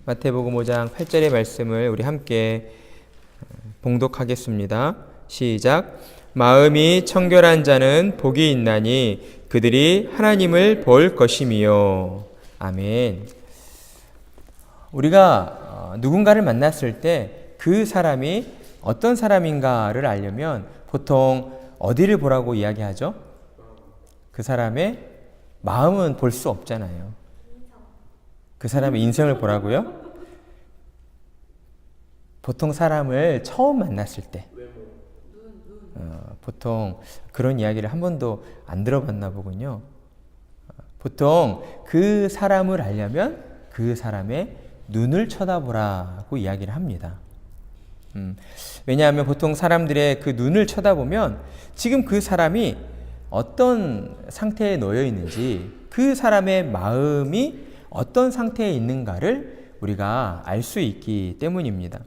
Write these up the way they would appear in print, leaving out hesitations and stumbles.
마태복음 5장 8절의 말씀을 우리 함께 봉독하겠습니다. 시작. 마음이 청결한 자는 복이 있나니 그들이 하나님을 볼 것임이요. 아멘. 우리가 누군가를 만났을 때 그 사람이 어떤 사람인가를 알려면 보통 어디를 보라고 이야기하죠? 그 사람의 마음은 볼 수 없잖아요. 그 사람의 인성을 보라고요? 보통 사람을 처음 만났을 때 보통 그런 이야기를 한 번도 안 들어봤나 보군요. 보통 그 사람을 알려면 그 사람의 눈을 쳐다보라고 이야기를 합니다. 왜냐하면 보통 사람들의 그 눈을 쳐다보면 지금 그 사람이 어떤 상태에 놓여 있는지, 그 사람의 마음이 어떤 상태에 있는가를 우리가 알 수 있기 때문입니다.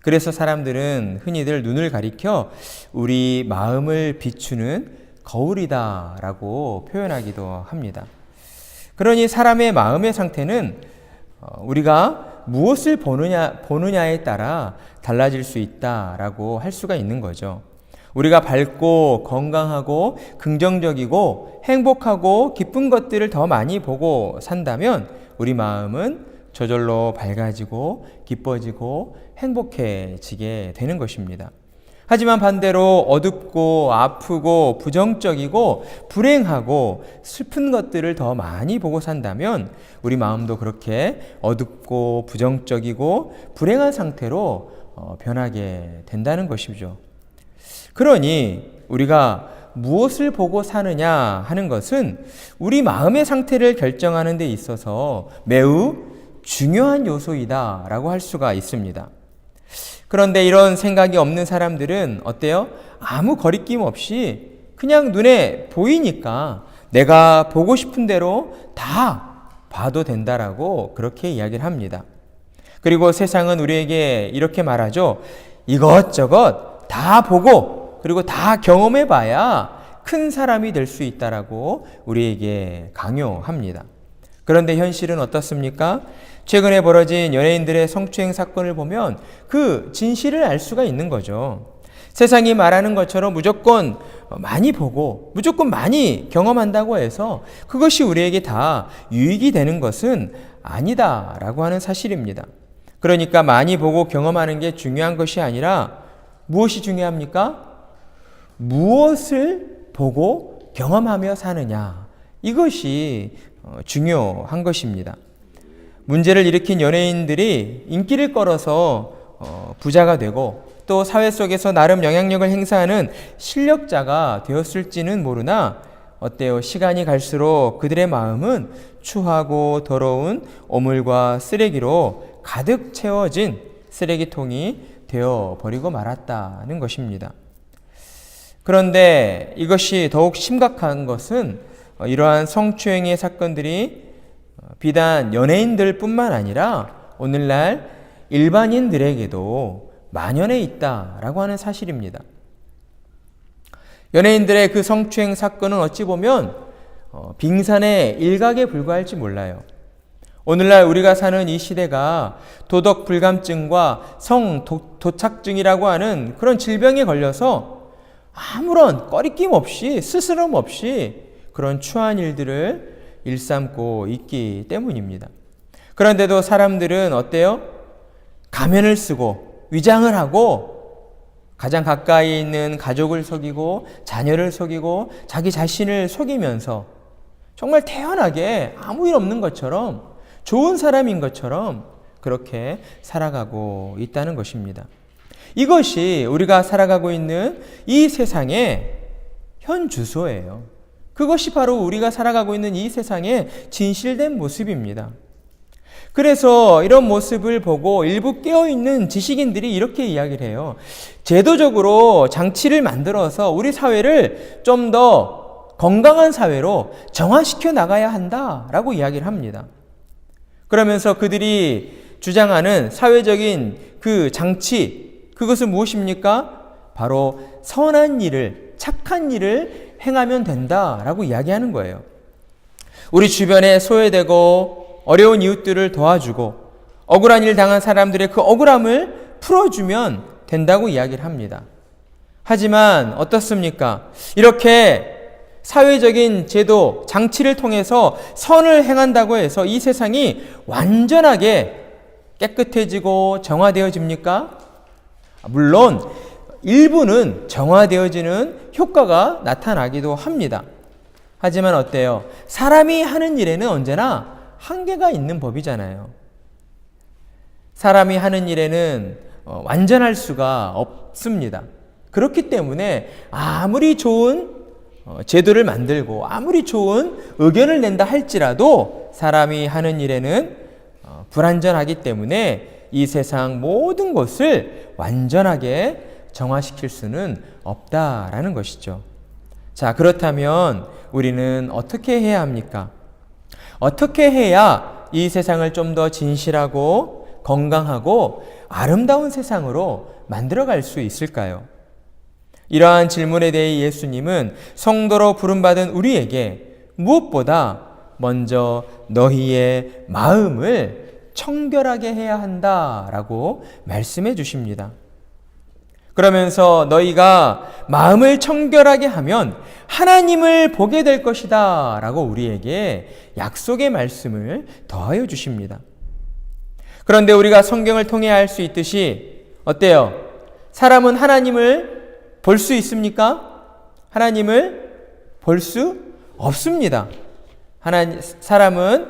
그래서 사람들은 흔히들 눈을 가리켜 우리 마음을 비추는 거울이다라고 표현하기도 합니다. 그러니 사람의 마음의 상태는 우리가 무엇을 보느냐에 따라 달라질 수 있다라고 할 수가 있는 거죠. 우리가 밝고 건강하고 긍정적이고 행복하고 기쁜 것들을 더 많이 보고 산다면 우리 마음은 저절로 밝아지고 기뻐지고 행복해지게 되는 것입니다. 하지만 반대로 어둡고 아프고 부정적이고 불행하고 슬픈 것들을 더 많이 보고 산다면 우리 마음도 그렇게 어둡고 부정적이고 불행한 상태로 변하게 된다는 것이죠. 그러니 우리가 무엇을 보고 사느냐 하는 것은 우리 마음의 상태를 결정하는 데 있어서 매우 중요한 요소이다라고 할 수가 있습니다. 그런데 이런 생각이 없는 사람들은 어때요? 아무 거리낌 없이 그냥 눈에 보이니까 내가 보고 싶은 대로 다 봐도 된다라고 그렇게 이야기를 합니다. 그리고 세상은 우리에게 이렇게 말하죠. 이것저것 다 보고 그리고 다 경험해 봐야 큰 사람이 될 수 있다라고 우리에게 강요합니다. 그런데 현실은 어떻습니까? 최근에 벌어진 연예인들의 성추행 사건을 보면 그 진실을 알 수가 있는 거죠. 세상이 말하는 것처럼 무조건 많이 보고 무조건 많이 경험한다고 해서 그것이 우리에게 다 유익이 되는 것은 아니다라고 하는 사실입니다. 그러니까 많이 보고 경험하는 게 중요한 것이 아니라 무엇이 중요합니까? 무엇을 보고 경험하며 사느냐, 이것이 중요한 것입니다. 문제를 일으킨 연예인들이 인기를 끌어서 부자가 되고 또 사회 속에서 나름 영향력을 행사하는 실력자가 되었을지는 모르나 어때요? 시간이 갈수록 그들의 마음은 추하고 더러운 오물과 쓰레기로 가득 채워진 쓰레기통이 되어버리고 말았다는 것입니다. 그런데 이것이 더욱 심각한 것은 이러한 성추행의 사건들이 비단 연예인들 뿐만 아니라 오늘날 일반인들에게도 만연해 있다라고 하는 사실입니다. 연예인들의 그 성추행 사건은 어찌 보면 빙산의 일각에 불과할지 몰라요. 오늘날 우리가 사는 이 시대가 도덕 불감증과 성 도착증이라고 하는 그런 질병에 걸려서 아무런 꺼리낌 없이 스스럼 없이 그런 추한 일들을 일삼고 있기 때문입니다. 그런데도 사람들은 어때요? 가면을 쓰고 위장을 하고 가장 가까이 있는 가족을 속이고 자녀를 속이고 자기 자신을 속이면서 정말 태연하게 아무 일 없는 것처럼 좋은 사람인 것처럼 그렇게 살아가고 있다는 것입니다. 이것이 우리가 살아가고 있는 이 세상의 현 주소예요. 그것이 바로 우리가 살아가고 있는 이 세상의 진실된 모습입니다. 그래서 이런 모습을 보고 일부 깨어있는 지식인들이 이렇게 이야기를 해요. 제도적으로 장치를 만들어서 우리 사회를 좀 더 건강한 사회로 정화시켜 나가야 한다라고 이야기를 합니다. 그러면서 그들이 주장하는 사회적인 그 장치, 그것은 무엇입니까? 바로 선한 일을, 착한 일을 행하면 된다라고 이야기하는 거예요. 우리 주변에 소외되고 어려운 이웃들을 도와주고 억울한 일 당한 사람들의 그 억울함을 풀어주면 된다고 이야기를 합니다. 하지만 어떻습니까? 이렇게 사회적인 제도, 장치를 통해서 선을 행한다고 해서 이 세상이 완전하게 깨끗해지고 정화되어집니까? 물론 일부는 정화되어지는 효과가 나타나기도 합니다. 하지만 어때요? 사람이 하는 일에는 언제나 한계가 있는 법이잖아요. 사람이 하는 일에는 완전할 수가 없습니다. 그렇기 때문에 아무리 좋은 제도를 만들고 아무리 좋은 의견을 낸다 할지라도 사람이 하는 일에는 불완전하기 때문에 이 세상 모든 것을 완전하게 정화시킬 수는 없다라는 것이죠. 자, 그렇다면 우리는 어떻게 해야 합니까? 어떻게 해야 이 세상을 좀 더 진실하고 건강하고 아름다운 세상으로 만들어갈 수 있을까요? 이러한 질문에 대해 예수님은 성도로 부름받은 우리에게 무엇보다 먼저 너희의 마음을 청결하게 해야 한다라고 말씀해 주십니다. 그러면서 너희가 마음을 청결하게 하면 하나님을 보게 될 것이다 라고 우리에게 약속의 말씀을 더하여 주십니다. 그런데 우리가 성경을 통해 알 수 있듯이 어때요? 사람은 하나님을 볼 수 있습니까? 하나님을 볼 수 없습니다. 사람은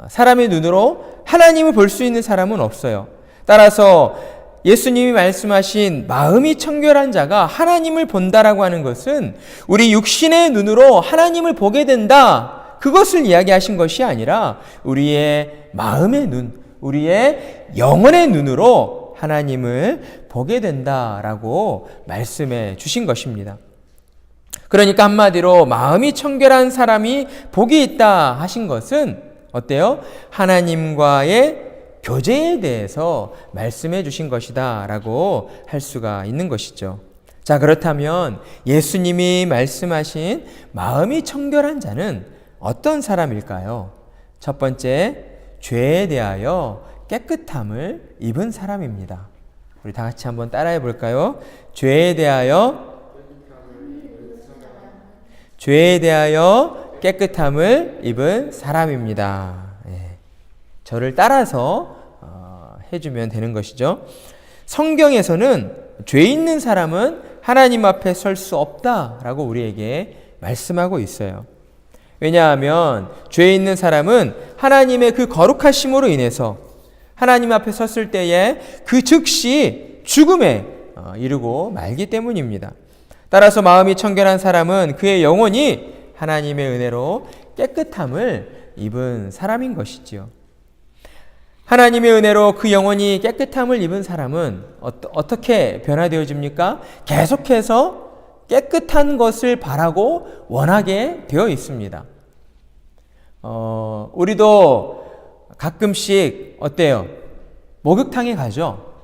사람의 눈으로 하나님을 볼 수 있는 사람은 없어요. 따라서 예수님이 말씀하신 마음이 청결한 자가 하나님을 본다라고 하는 것은 우리 육신의 눈으로 하나님을 보게 된다. 그것을 이야기하신 것이 아니라 우리의 마음의 눈, 우리의 영혼의 눈으로 하나님을 보게 된다라고 말씀해 주신 것입니다. 그러니까 한마디로 마음이 청결한 사람이 복이 있다 하신 것은 어때요? 하나님과의 교제에 대해서 말씀해 주신 것이다 라고 할 수가 있는 것이죠. 자, 그렇다면 예수님이 말씀하신 마음이 청결한 자는 어떤 사람일까요? 첫 번째, 죄에 대하여 깨끗함을 입은 사람입니다. 우리 다 같이 한번 따라해 볼까요? 죄에 대하여 깨끗함을 입은 사람입니다. 저를 따라서 해주면 되는 것이죠. 성경에서는 죄 있는 사람은 하나님 앞에 설 수 없다라고 우리에게 말씀하고 있어요. 왜냐하면 죄 있는 사람은 하나님의 그 거룩하심으로 인해서 하나님 앞에 섰을 때에 그 즉시 죽음에 이르고 말기 때문입니다. 따라서 마음이 청결한 사람은 그의 영혼이 하나님의 은혜로 깨끗함을 입은 사람인 것이지요. 하나님의 은혜로 그 영혼이 깨끗함을 입은 사람은 어떻게 변화되어집니까? 계속해서 깨끗한 것을 바라고 원하게 되어 있습니다. 우리도 가끔씩 어때요? 목욕탕에 가죠?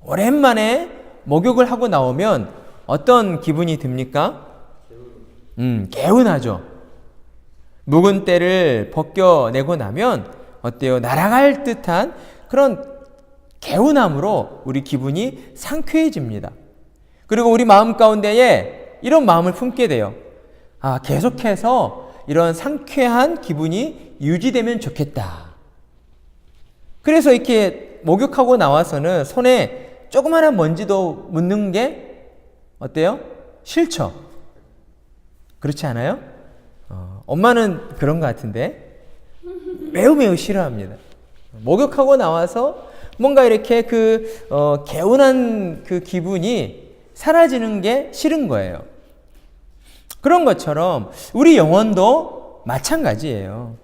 오랜만에 목욕을 하고 나오면 어떤 기분이 듭니까? 개운하죠. 묵은 때를 벗겨내고 나면 어때요? 날아갈 듯한 그런 개운함으로 우리 기분이 상쾌해집니다. 그리고 우리 마음 가운데에 이런 마음을 품게 돼요. 계속해서 이런 상쾌한 기분이 유지되면 좋겠다. 그래서 이렇게 목욕하고 나와서는 손에 조그마한 먼지도 묻는 게 어때요? 싫죠? 그렇지 않아요? 엄마는 그런 것 같은데 매우 싫어합니다. 목욕하고 나와서 뭔가 이렇게 개운한 그 기분이 사라지는 게 싫은 거예요. 그런 것처럼 우리 영혼도 마찬가지예요.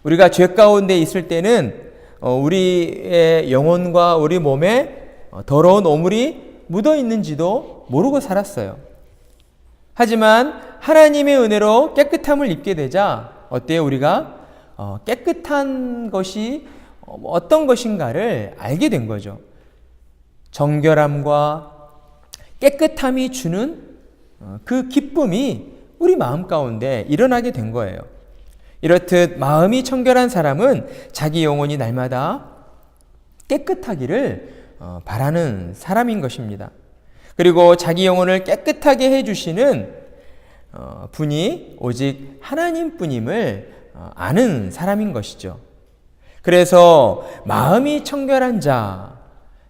우리가 죄 가운데 있을 때는 우리의 영혼과 우리 몸에 더러운 오물이 묻어 있는지도 모르고 살았어요. 하지만 하나님의 은혜로 깨끗함을 입게 되자 어때요? 우리가 깨끗한 것이 어떤 것인가를 알게 된 거죠. 정결함과 깨끗함이 주는 그 기쁨이 우리 마음 가운데 일어나게 된 거예요. 이렇듯 마음이 청결한 사람은 자기 영혼이 날마다 깨끗하기를 바라는 사람인 것입니다. 그리고 자기 영혼을 깨끗하게 해주시는 분이 오직 하나님뿐임을 아는 사람인 것이죠. 그래서 마음이 청결한 자,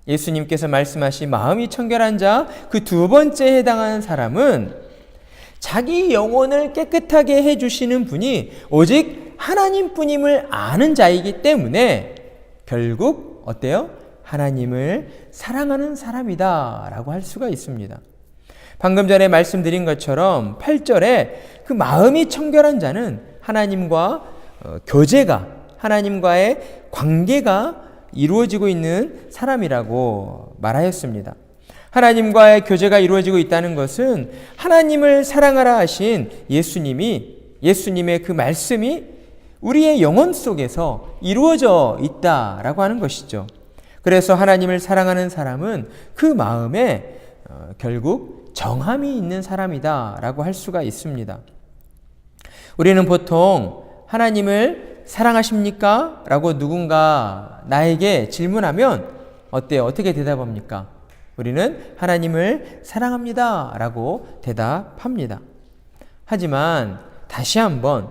예수님께서 말씀하신 마음이 청결한 자, 그 두 번째에 해당하는 사람은 자기 영혼을 깨끗하게 해주시는 분이 오직 하나님뿐임을 아는 자이기 때문에 결국 어때요? 하나님을 사랑하는 사람이다 라고 할 수가 있습니다. 방금 전에 말씀드린 것처럼 8절에 그 마음이 청결한 자는 하나님과 교제가, 하나님과의 관계가 이루어지고 있는 사람이라고 말하였습니다. 하나님과의 교제가 이루어지고 있다는 것은 하나님을 사랑하라 하신 예수님의 그 말씀이 우리의 영혼 속에서 이루어져 있다라고 하는 것이죠. 그래서 하나님을 사랑하는 사람은 그 마음에 결국 정함이 있는 사람이다라고 할 수가 있습니다. 우리는 보통 하나님을 사랑하십니까? 라고 누군가 나에게 질문하면 어때요? 어떻게 대답합니까? 우리는 하나님을 사랑합니다 라고 대답합니다. 하지만 다시 한번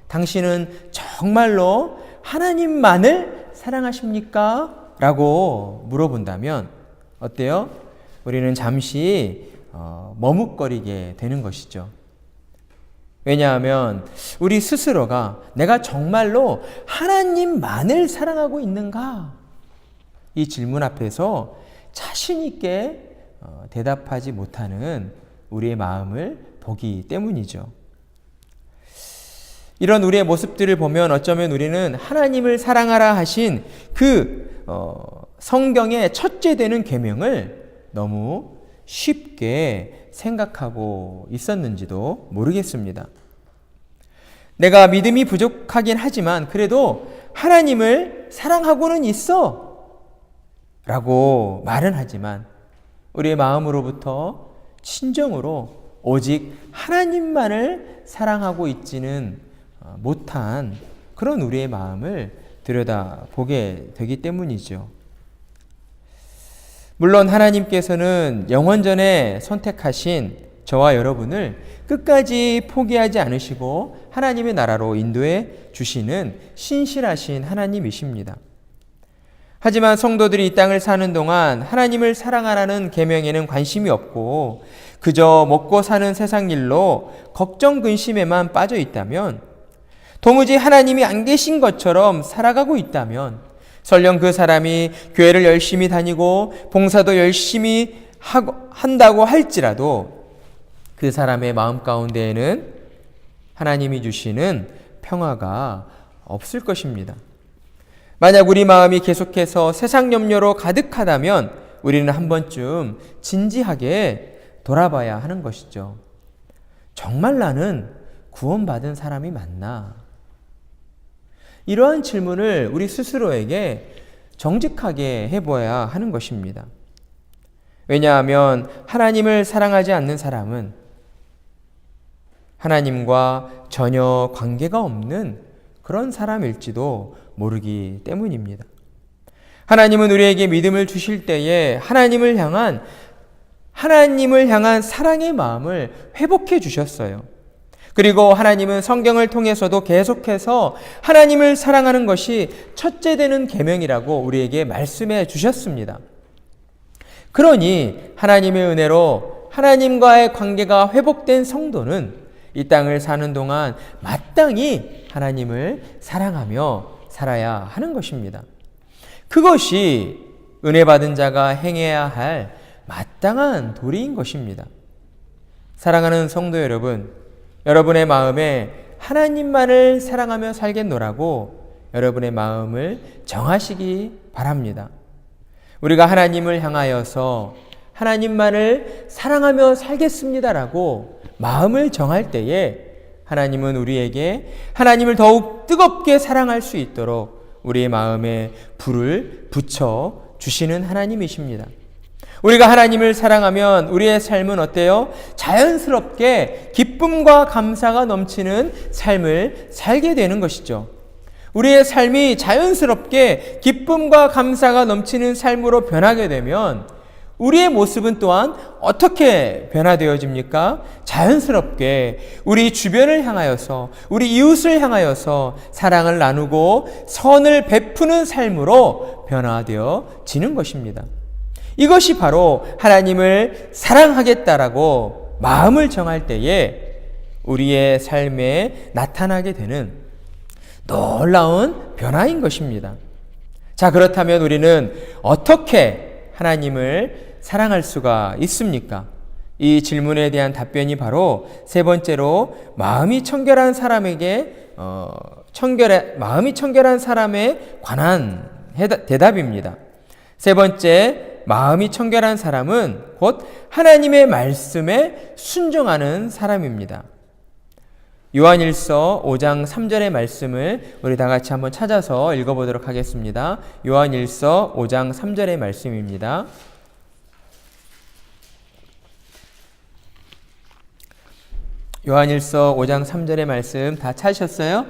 당신은 정말로 하나님만을 사랑하십니까? 라고 물어본다면 어때요? 우리는 잠시 머뭇거리게 되는 것이죠. 왜냐하면 우리 스스로가 내가 정말로 하나님만을 사랑하고 있는가? 이 질문 앞에서 자신 있게 대답하지 못하는 우리의 마음을 보기 때문이죠. 이런 우리의 모습들을 보면 어쩌면 우리는 하나님을 사랑하라 하신 그 성경의 첫째 되는 계명을 너무 쉽게 생각하고 있었는지도 모르겠습니다. 내가 믿음이 부족하긴 하지만 그래도 하나님을 사랑하고는 있어 라고 말은 하지만 우리의 마음으로부터 진정으로 오직 하나님만을 사랑하고 있지는 못한 그런 우리의 마음을 들여다보게 되기 때문이죠. 물론 하나님께서는 영원전에 선택하신 저와 여러분을 끝까지 포기하지 않으시고 하나님의 나라로 인도해 주시는 신실하신 하나님이십니다. 하지만 성도들이 이 땅을 사는 동안 하나님을 사랑하라는 계명에는 관심이 없고 그저 먹고 사는 세상 일로 걱정 근심에만 빠져 있다면, 도무지 하나님이 안 계신 것처럼 살아가고 있다면, 설령 그 사람이 교회를 열심히 다니고 봉사도 열심히 한다고 할지라도 그 사람의 마음 가운데에는 하나님이 주시는 평화가 없을 것입니다. 만약 우리 마음이 계속해서 세상 염려로 가득하다면 우리는 한 번쯤 진지하게 돌아봐야 하는 것이죠. 정말 나는 구원받은 사람이 맞나? 이러한 질문을 우리 스스로에게 정직하게 해보아야 하는 것입니다. 왜냐하면 하나님을 사랑하지 않는 사람은 하나님과 전혀 관계가 없는 그런 사람일지도 모르기 때문입니다. 하나님은 우리에게 믿음을 주실 때에 하나님을 향한 사랑의 마음을 회복해 주셨어요. 그리고 하나님은 성경을 통해서도 계속해서 하나님을 사랑하는 것이 첫째 되는 계명이라고 우리에게 말씀해 주셨습니다. 그러니 하나님의 은혜로 하나님과의 관계가 회복된 성도는 이 땅을 사는 동안 마땅히 하나님을 사랑하며 살아야 하는 것입니다. 그것이 은혜 받은 자가 행해야 할 마땅한 도리인 것입니다. 사랑하는 성도 여러분, 여러분의 마음에 하나님만을 사랑하며 살겠노라고 여러분의 마음을 정하시기 바랍니다. 우리가 하나님을 향하여서 하나님만을 사랑하며 살겠습니다라고 마음을 정할 때에 하나님은 우리에게 하나님을 더욱 뜨겁게 사랑할 수 있도록 우리의 마음에 불을 붙여 주시는 하나님이십니다. 우리가 하나님을 사랑하면 우리의 삶은 어때요? 자연스럽게 기쁨과 감사가 넘치는 삶을 살게 되는 것이죠. 우리의 삶이 자연스럽게 기쁨과 감사가 넘치는 삶으로 변하게 되면 우리의 모습은 또한 어떻게 변화되어집니까? 자연스럽게 우리 주변을 향하여서, 우리 이웃을 향하여서 사랑을 나누고 선을 베푸는 삶으로 변화되어지는 것입니다. 이것이 바로 하나님을 사랑하겠다라고 마음을 정할 때에 우리의 삶에 나타나게 되는 놀라운 변화인 것입니다. 자, 그렇다면 우리는 어떻게 하나님을 사랑할 수가 있습니까? 이 질문에 대한 답변이 바로 세 번째로 마음이 청결한 사람에게 마음이 청결한 사람에 관한 대답입니다. 세 번째, 마음이 청결한 사람은 곧 하나님의 말씀에 순종하는 사람입니다. 요한일서 5장 3절의 말씀을 우리 다 같이 한번 찾아서 읽어보도록 하겠습니다. 요한일서 5장 3절의 말씀입니다. 요한일서 5장 3절의 말씀 다 찾으셨어요?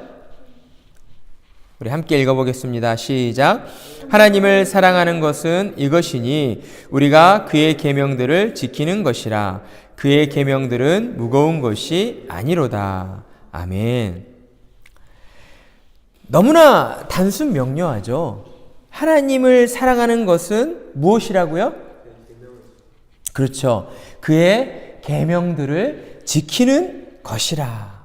우리 함께 읽어보겠습니다. 시작. 하나님을 사랑하는 것은 이것이니 우리가 그의 계명들을 지키는 것이라. 그의 계명들은 무거운 것이 아니로다. 아멘. 너무나 단순 명료하죠. 하나님을 사랑하는 것은 무엇이라고요? 그렇죠. 그의 계명들을 지키는 것이라.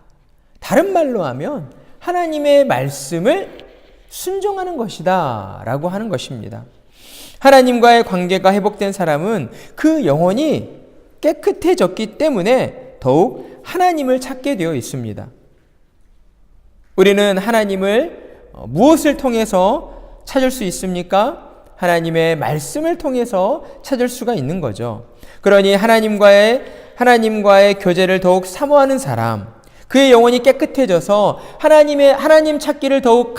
다른 말로 하면 하나님의 말씀을 순종하는 것이다 라고 하는 것입니다. 하나님과의 관계가 회복된 사람은 그 영혼이 깨끗해졌기 때문에 더욱 하나님을 찾게 되어 있습니다. 우리는 하나님을 무엇을 통해서 찾을 수 있습니까? 하나님의 말씀을 통해서 찾을 수가 있는 거죠. 그러니 하나님과의 교제를 더욱 사모하는 사람, 그의 영혼이 깨끗해져서 하나님 찾기를 더욱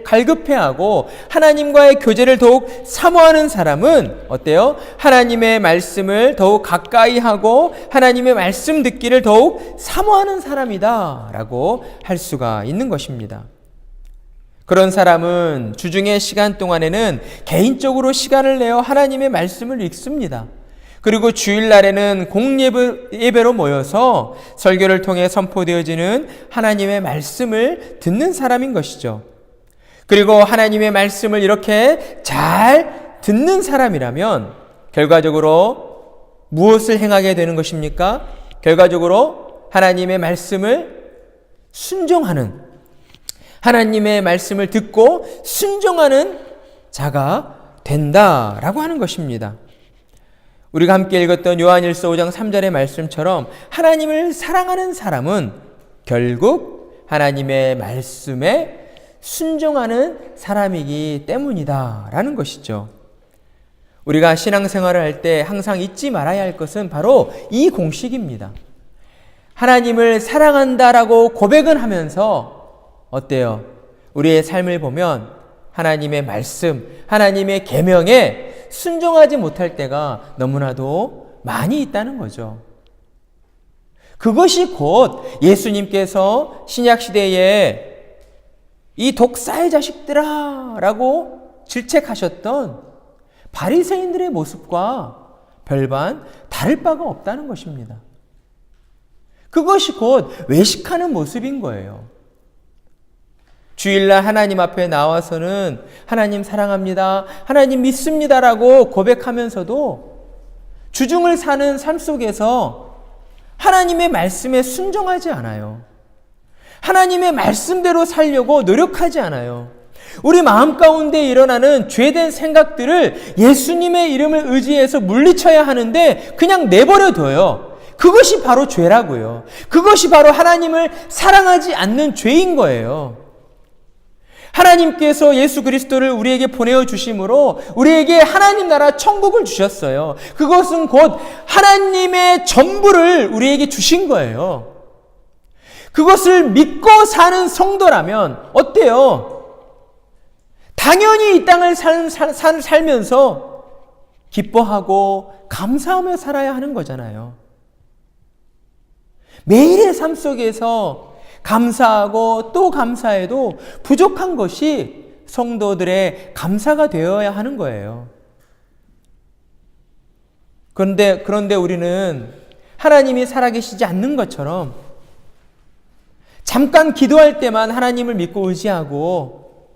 갈급해하고 하나님과의 교제를 더욱 사모하는 사람은 어때요? 하나님의 말씀을 더욱 가까이 하고 하나님의 말씀 듣기를 더욱 사모하는 사람이다 라고 할 수가 있는 것입니다. 그런 사람은 주중의 시간 동안에는 개인적으로 시간을 내어 하나님의 말씀을 읽습니다. 그리고 주일날에는 공예배로 모여서 설교를 통해 선포되어지는 하나님의 말씀을 듣는 사람인 것이죠. 그리고 하나님의 말씀을 이렇게 잘 듣는 사람이라면 결과적으로 무엇을 행하게 되는 것입니까? 결과적으로 하나님의 말씀을 순종하는, 하나님의 말씀을 듣고 순종하는 자가 된다라고 하는 것입니다. 우리가 함께 읽었던 요한일서 5장 3절의 말씀처럼 하나님을 사랑하는 사람은 결국 하나님의 말씀에 순종하는 사람이기 때문이다 라는 것이죠. 우리가 신앙생활을 할 때 항상 잊지 말아야 할 것은 바로 이 공식입니다. 하나님을 사랑한다라고 고백은 하면서 어때요? 우리의 삶을 보면 하나님의 말씀, 하나님의 계명에 순종하지 못할 때가 너무나도 많이 있다는 거죠. 그것이 곧 예수님께서 신약시대에 이 독사의 자식들아 라고 질책하셨던 바리새인들의 모습과 별반 다를 바가 없다는 것입니다. 그것이 곧 외식하는 모습인 거예요. 주일날 하나님 앞에 나와서는 하나님 사랑합니다, 하나님 믿습니다라고 고백하면서도 주중을 사는 삶 속에서 하나님의 말씀에 순종하지 않아요. 하나님의 말씀대로 살려고 노력하지 않아요. 우리 마음 가운데 일어나는 죄된 생각들을 예수님의 이름을 의지해서 물리쳐야 하는데 그냥 내버려둬요. 그것이 바로 죄라고요. 그것이 바로 하나님을 사랑하지 않는 죄인 거예요. 하나님께서 예수 그리스도를 우리에게 보내어 주심으로 우리에게 하나님 나라 천국을 주셨어요. 그것은 곧 하나님의 전부를 우리에게 주신 거예요. 그것을 믿고 사는 성도라면 어때요? 당연히 이 땅을 살면서 기뻐하고 감사하며 살아야 하는 거잖아요. 매일의 삶 속에서 감사하고 또 감사해도 부족한 것이 성도들의 감사가 되어야 하는 거예요. 그런데 우리는 하나님이 살아계시지 않는 것처럼 잠깐 기도할 때만 하나님을 믿고 의지하고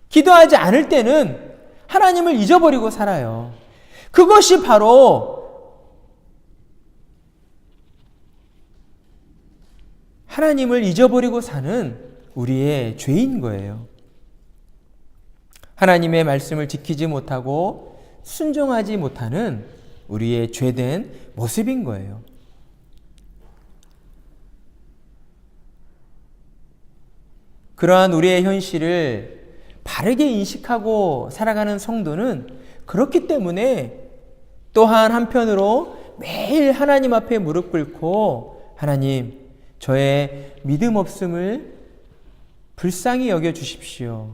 기도하지 않을 때는 하나님을 잊어버리고 살아요. 그것이 바로 하나님을 잊어버리고 사는 우리의 죄인 거예요. 하나님의 말씀을 지키지 못하고 순종하지 못하는 우리의 죄된 모습인 거예요. 그러한 우리의 현실을 바르게 인식하고 살아가는 성도는 그렇기 때문에 또한 한편으로 매일 하나님 앞에 무릎 꿇고 하나님, 저의 믿음 없음을 불쌍히 여겨 주십시오.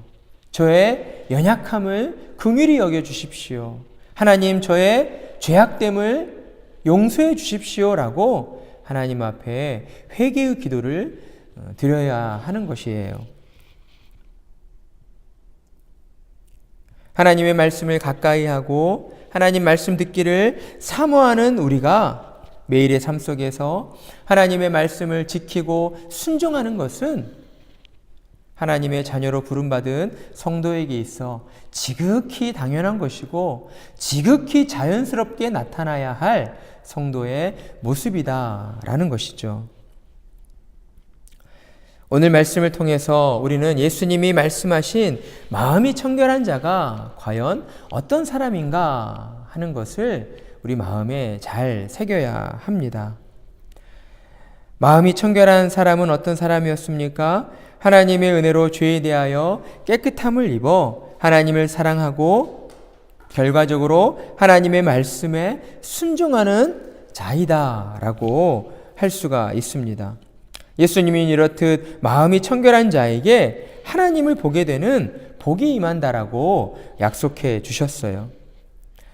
저의 연약함을 긍휼히 여겨 주십시오. 하나님, 저의 죄악됨을 용서해 주십시오라고 하나님 앞에 회개의 기도를 드려야 하는 것이에요. 하나님의 말씀을 가까이 하고 하나님 말씀 듣기를 사모하는 우리가 매일의 삶 속에서 하나님의 말씀을 지키고 순종하는 것은 하나님의 자녀로 부름받은 성도에게 있어 지극히 당연한 것이고 지극히 자연스럽게 나타나야 할 성도의 모습이다라는 것이죠. 오늘 말씀을 통해서 우리는 예수님이 말씀하신 마음이 청결한 자가 과연 어떤 사람인가 하는 것을 우리 마음에 잘 새겨야 합니다. 마음이 청결한 사람은 어떤 사람이었습니까? 하나님의 은혜로 죄에 대하여 깨끗함을 입어 하나님을 사랑하고 결과적으로 하나님의 말씀에 순종하는 자이다라고 할 수가 있습니다. 예수님이 이렇듯 마음이 청결한 자에게 하나님을 보게 되는 복이 임한다라고 약속해 주셨어요.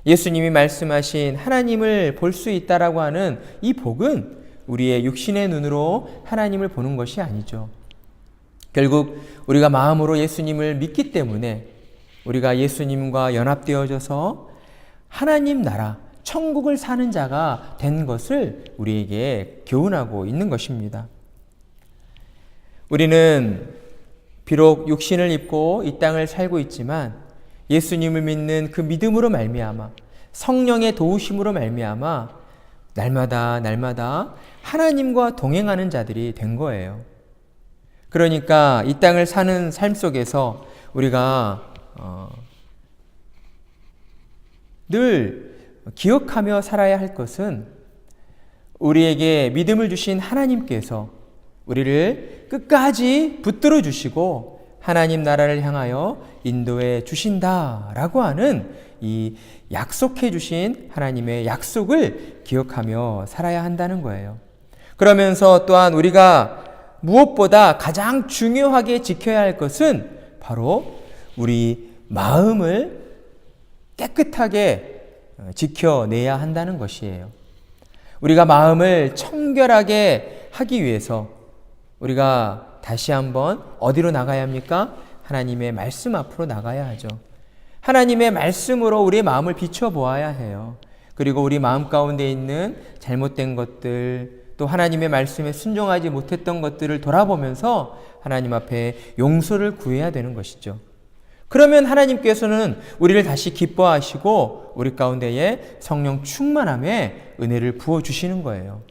예수님이 말씀하신 하나님을 볼 수 있다라고 하는 이 복은 우리의 육신의 눈으로 하나님을 보는 것이 아니죠. 결국 우리가 마음으로 예수님을 믿기 때문에 우리가 예수님과 연합되어져서 하나님 나라, 천국을 사는 자가 된 것을 우리에게 교훈하고 있는 것입니다. 우리는 비록 육신을 입고 이 땅을 살고 있지만 예수님을 믿는 그 믿음으로 말미암아 성령의 도우심으로 말미암아 날마다 하나님과 동행하는 자들이 된 거예요. 그러니까 이 땅을 사는 삶 속에서 우리가 늘 기억하며 살아야 할 것은 우리에게 믿음을 주신 하나님께서 우리를 끝까지 붙들어 주시고 하나님 나라를 향하여 인도해 주신다라고 하는 이 약속해 주신 하나님의 약속을 기억하며 살아야 한다는 거예요. 그러면서 또한 우리가 무엇보다 가장 중요하게 지켜야 할 것은 바로 우리 마음을 깨끗하게 지켜내야 한다는 것이에요. 우리가 마음을 청결하게 하기 위해서 우리가 다시 한번 어디로 나가야 합니까? 하나님의 말씀 앞으로 나가야 하죠. 하나님의 말씀으로 우리의 마음을 비춰보아야 해요. 그리고 우리 마음 가운데 있는 잘못된 것들, 또 하나님의 말씀에 순종하지 못했던 것들을 돌아보면서 하나님 앞에 용서를 구해야 되는 것이죠. 그러면 하나님께서는 우리를 다시 기뻐하시고 우리 가운데에 성령 충만함에 은혜를 부어주시는 거예요.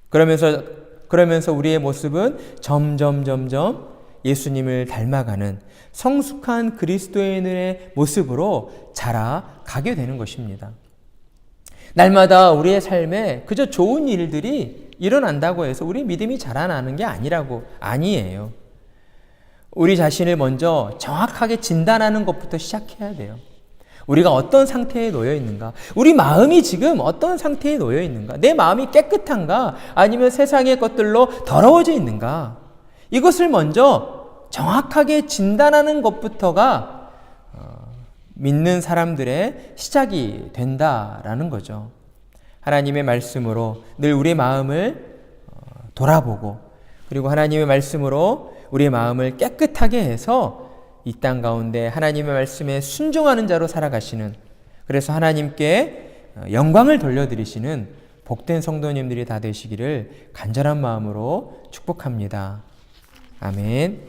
그러면서 우리의 모습은 점점 예수님을 닮아가는 성숙한 그리스도인의 모습으로 자라가게 되는 것입니다. 날마다 우리의 삶에 그저 좋은 일들이 일어난다고 해서 우리 믿음이 자라나는 게 아니에요. 우리 자신을 먼저 정확하게 진단하는 것부터 시작해야 돼요. 우리가 어떤 상태에 놓여 있는가? 우리 마음이 지금 어떤 상태에 놓여 있는가? 내 마음이 깨끗한가? 아니면 세상의 것들로 더러워져 있는가? 이것을 먼저 정확하게 진단하는 것부터가 믿는 사람들의 시작이 된다라는 거죠. 하나님의 말씀으로 늘 우리의 마음을 돌아보고 그리고 하나님의 말씀으로 우리의 마음을 깨끗하게 해서 이 땅 가운데 하나님의 말씀에 순종하는 자로 살아가시는, 그래서 하나님께 영광을 돌려드리시는 복된 성도님들이 다 되시기를 간절한 마음으로 축복합니다. 아멘.